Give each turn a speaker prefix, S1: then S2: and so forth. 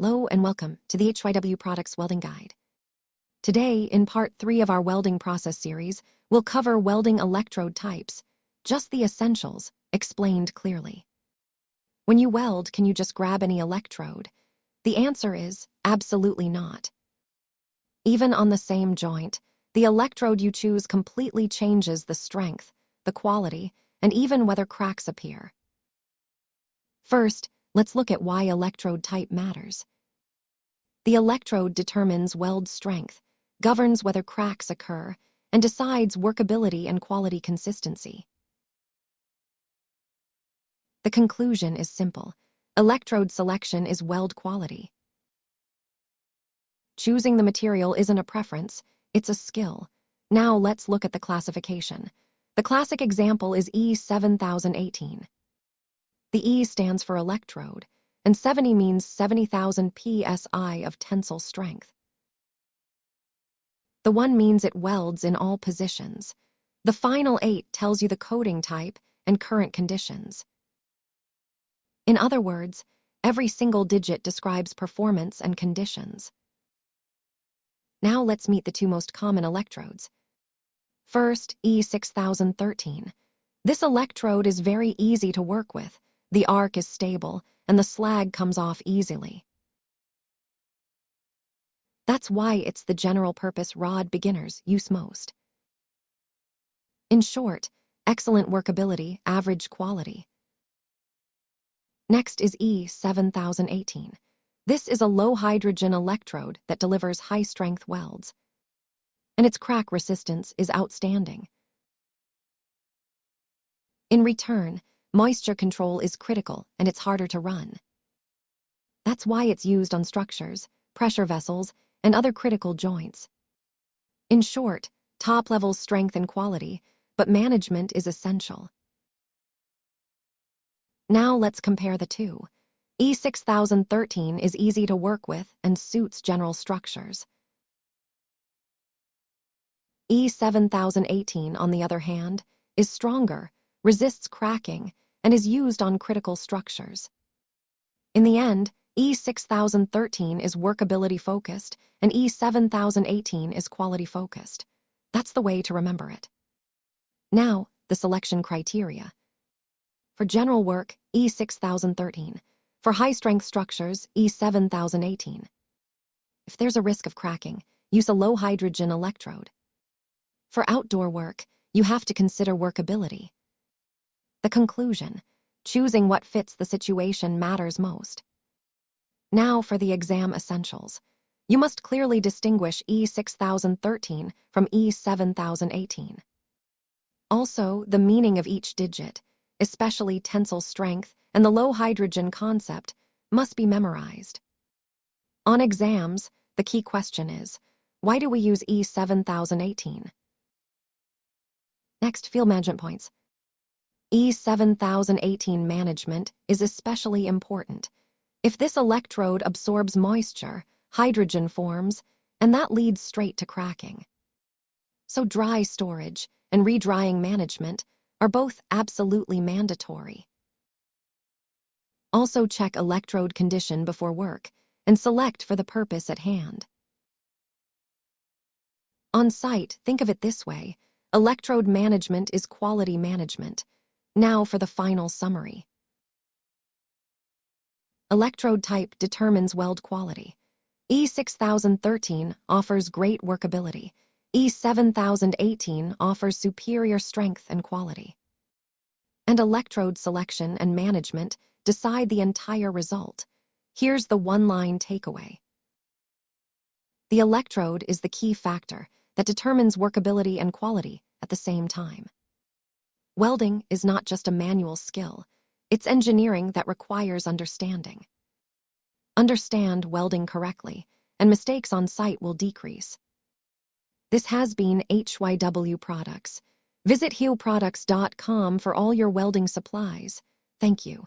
S1: Hello and welcome to the HYW Products Welding Guide. Today, in part 3 of our welding process series, we'll cover welding electrode types, just the essentials, explained clearly. When you weld, can you just grab any electrode? The answer is absolutely not. Even on the same joint, the electrode you choose completely changes the strength, the quality, and even whether cracks appear. First, let's look at why electrode type matters. The electrode determines weld strength, governs whether cracks occur, and decides workability and quality consistency. The conclusion is simple. Electrode selection is weld quality. Choosing the material isn't a preference, it's a skill. Now let's look at the classification. The classic example is E7018. The E stands for electrode, and 70 means 70,000 psi of tensile strength. The 1 means it welds in all positions. The final 8 tells you the coating type and current conditions. In other words, every single digit describes performance and conditions. Now let's meet the 2 most common electrodes. First, E6013. This electrode is very easy to work with. The arc is stable, and the slag comes off easily. That's why it's the general-purpose rod beginners use most. In short, excellent workability, average quality. Next is E7018. This is a low-hydrogen electrode that delivers high-strength welds, and its crack resistance is outstanding. In return, moisture control is critical and it's harder to run. That's why it's used on structures, pressure vessels, and other critical joints. In short, top-level strength and quality, but management is essential. Now let's compare the 2. E6013 is easy to work with and suits general structures. E7018, on the other hand, is stronger, resists cracking, and is used on critical structures. In the end, E6013 is workability-focused, and E7018 is quality-focused. That's the way to remember it. Now, the selection criteria. For general work, E6013. For high-strength structures, E7018. If there's a risk of cracking, use a low-hydrogen electrode. For outdoor work, you have to consider workability. The conclusion: choosing what fits the situation matters most. Now for the exam essentials. You must clearly distinguish E6013 from E7018. Also, the meaning of each digit, especially tensile strength and the low hydrogen concept, must be memorized. On exams, the key question is, why do we use E7018? Next, field management points. E7018 management is especially important. If this electrode absorbs moisture, hydrogen forms, and that leads straight to cracking. So dry storage and redrying management are both absolutely mandatory. Also check electrode condition before work and select for the purpose at hand. On site, think of it this way: electrode management is quality management. Now for the final summary. Electrode type determines weld quality. E6013 offers great workability. E7018 offers superior strength and quality. And electrode selection and management decide the entire result. Here's the one-line takeaway. The electrode is the key factor that determines workability and quality at the same time. Welding is not just a manual skill, it's engineering that requires understanding. Understand welding correctly, and mistakes on site will decrease. This has been HYW Products. Visit HYWProducts.com for all your welding supplies. Thank you.